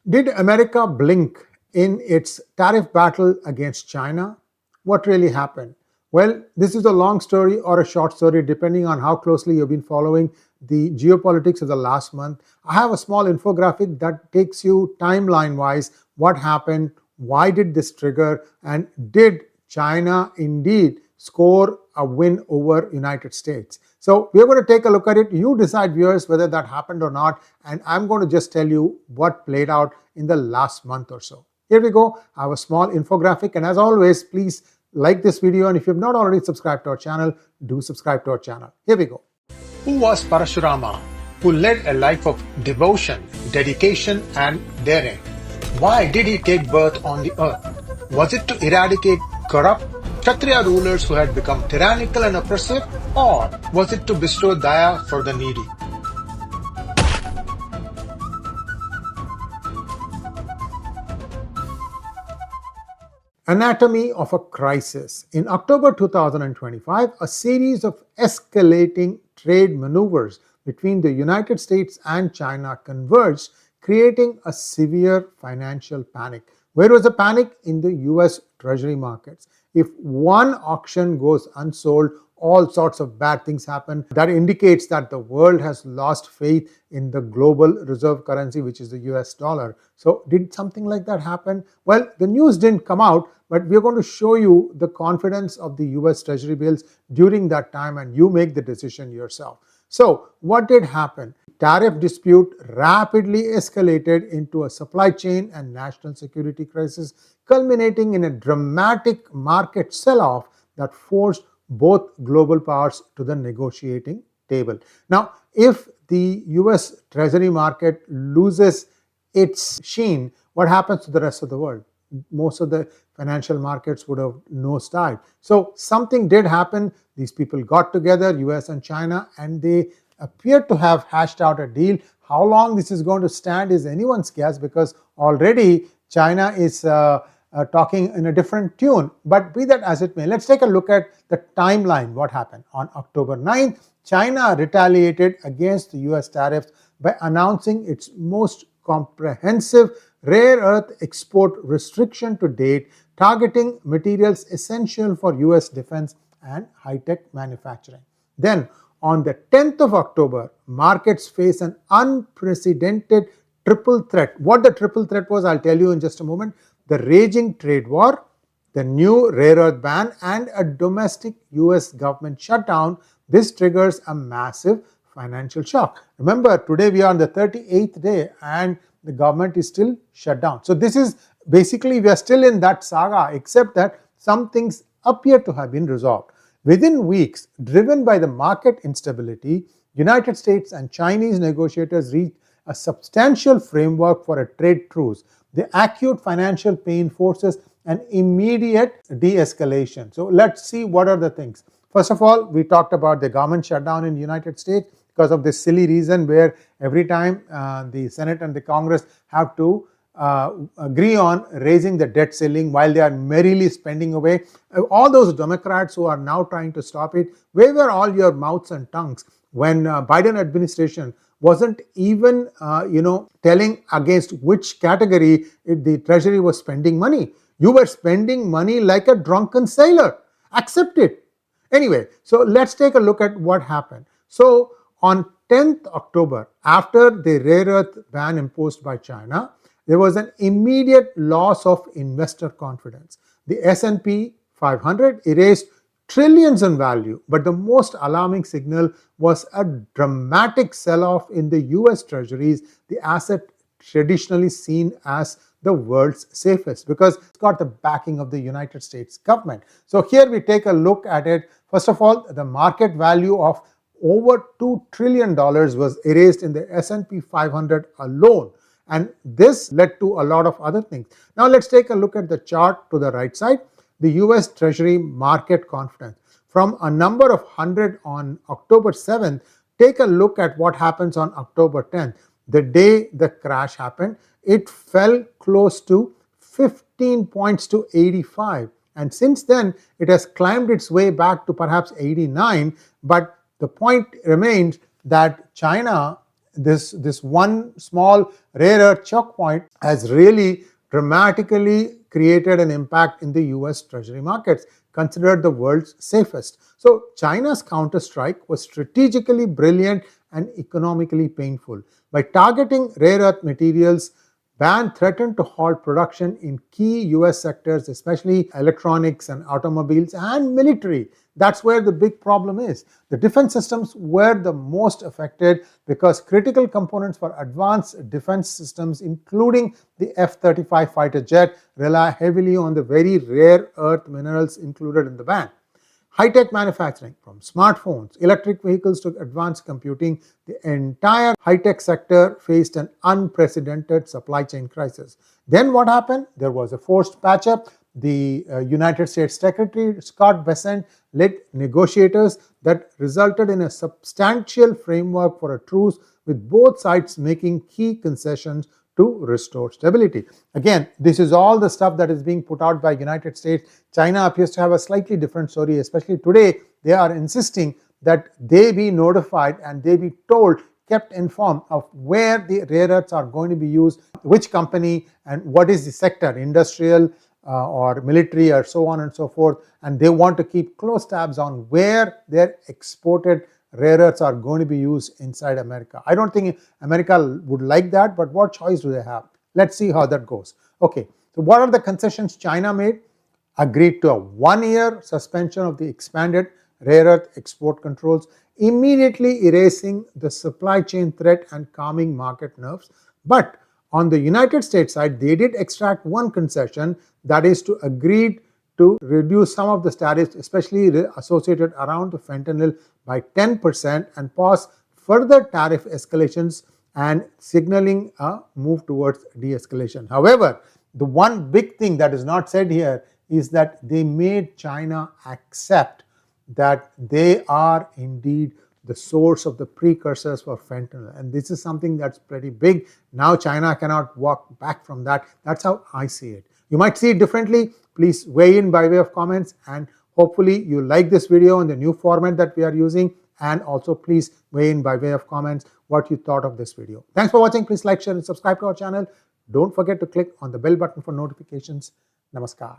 Did America blink in its tariff battle against China? What really happened? Well, this is a long story or a short story depending on how closely you've been following the geopolitics of the last month. I have a small infographic that takes you timeline-wise what happened, why did this trigger, and did China indeed score a win over United States? So we're going to take a look at it. You decide, viewers, whether that happened or not, and I'm going to just tell you what played out in the last month or so. Here we go. I have a small infographic, and as always, please like this video, and if you've not already subscribed to our channel, do subscribe to our channel. Here we go. Who was Parashurama, who led a life of devotion, dedication, and daring? Why did he take birth on the earth? Was it to eradicate corrupt Kshatriya rulers who had become tyrannical and oppressive, or was it to bestow daya for the needy? Anatomy of a crisis. In October 2025, a series of escalating trade maneuvers between the United States and China converged, creating a severe financial panic. Where was the panic? In the US Treasury markets. If one auction goes unsold, all sorts of bad things happen. That indicates that the world has lost faith in the global reserve currency, which is the US dollar. So did something like that happen? Well, the news didn't come out, but we're going to show you the confidence of the US Treasury bills during that time, and you make the decision yourself. So what did happen? Tariff dispute rapidly escalated into a supply chain and national security crisis, culminating in a dramatic market sell-off that forced both global powers to the negotiating table. Now, if the US Treasury market loses its sheen, what happens to the rest of the world? Most of the financial markets would have nosedived. So something did happen. These people got together, US and China, and they appear to have hashed out a deal. How long this is going to stand is anyone's guess, because already China is talking in a different tune. But be that as it may, let's take a look at the timeline. What happened? On October 9th, China retaliated against the US tariffs by announcing its most comprehensive rare earth export restriction to date, targeting materials essential for US defense and high-tech manufacturing. Then, on the 10th of October, markets face an unprecedented triple threat. What the triple threat was, I'll tell you in just a moment. The raging trade war, the new rare earth ban, and a domestic US government shutdown. This triggers a massive financial shock. Remember, today we are on the 38th day and the government is still shut down. So this is basically, we are still in that saga, except that some things appear to have been resolved. Within weeks, driven by the market instability, United States and Chinese negotiators reached a substantial framework for a trade truce. The acute financial pain forces an immediate de-escalation. So let's see what are the things. First of all, we talked about the government shutdown in the United States because of this silly reason where every time the Senate and the Congress have to agree on raising the debt ceiling while they are merrily spending away. All those Democrats who are now trying to stop it, where were all your mouths and tongues when Biden administration wasn't even telling against which category the Treasury was spending money? You were spending money like a drunken sailor. Accept it. Anyway, so let's take a look at what happened. So on 10th October, after the rare earth ban imposed by China, there was an immediate loss of investor confidence. The S&P 500 erased trillions in value, but the most alarming signal was a dramatic sell-off in the US Treasuries, the asset traditionally seen as the world's safest because it's got the backing of the United States government. So here we take a look at it. First of all, the market value of over $2 trillion was erased in the S&P 500 alone. And this led to a lot of other things. Now let's take a look at the chart to the right side. The US Treasury market confidence. From a number of 100 on October 7th, take a look at what happens on October 10th. The day the crash happened, it fell close to 15 points to 85. And since then, it has climbed its way back to perhaps 89. But the point remains that China this one small rare earth choke point has really dramatically created an impact in the US Treasury markets, considered the world's safest. So China's counterstrike was strategically brilliant and economically painful. By targeting rare earth materials, ban threatened to halt production in key US sectors, especially electronics and automobiles and military. That's where the big problem is. The defense systems were the most affected because critical components for advanced defense systems, including the F-35 fighter jet, rely heavily on the very rare earth minerals included in the ban. High-tech manufacturing, from smartphones, electric vehicles to advanced computing, the entire high-tech sector faced an unprecedented supply chain crisis. Then what happened? There was a forced patch-up. The United States Secretary 𝗥𝗘𝗙𝗥𝗘𝗦 led negotiators that resulted in a substantial framework for a truce, with both sides making key concessions to restore stability. Again, this is all the stuff that is being put out by United States. China appears to have a slightly different story, especially today. They are insisting that they be notified and they be told, kept informed of where the rare earths are going to be used, which company, and what is the sector, industrial or military or so on and so forth. And they want to keep close tabs on where their exported rare earths are going to be used inside America. I don't think America would like that, but what choice do they have? Let's see how that goes. Okay, so what are the concessions China made? Agreed to a 1-year suspension of the expanded rare earth export controls, immediately erasing the supply chain threat and calming market nerves. But on the United States side, they did extract one concession, that is to agree to reduce some of the tariffs, especially associated around the fentanyl, by 10% and pause further tariff escalations and signaling a move towards de-escalation. However, the one big thing that is not said here is that they made China accept that they are indeed the source of the precursors for fentanyl. And this is something that's pretty big. Now China cannot walk back from that. That's how I see it. You might see it differently. Please weigh in by way of comments, and hopefully you like this video in the new format that we are using, and also please weigh in by way of comments what you thought of this video. Thanks for watching. Please like, share and subscribe to our channel. Don't forget to click on the bell button for notifications. Namaskar.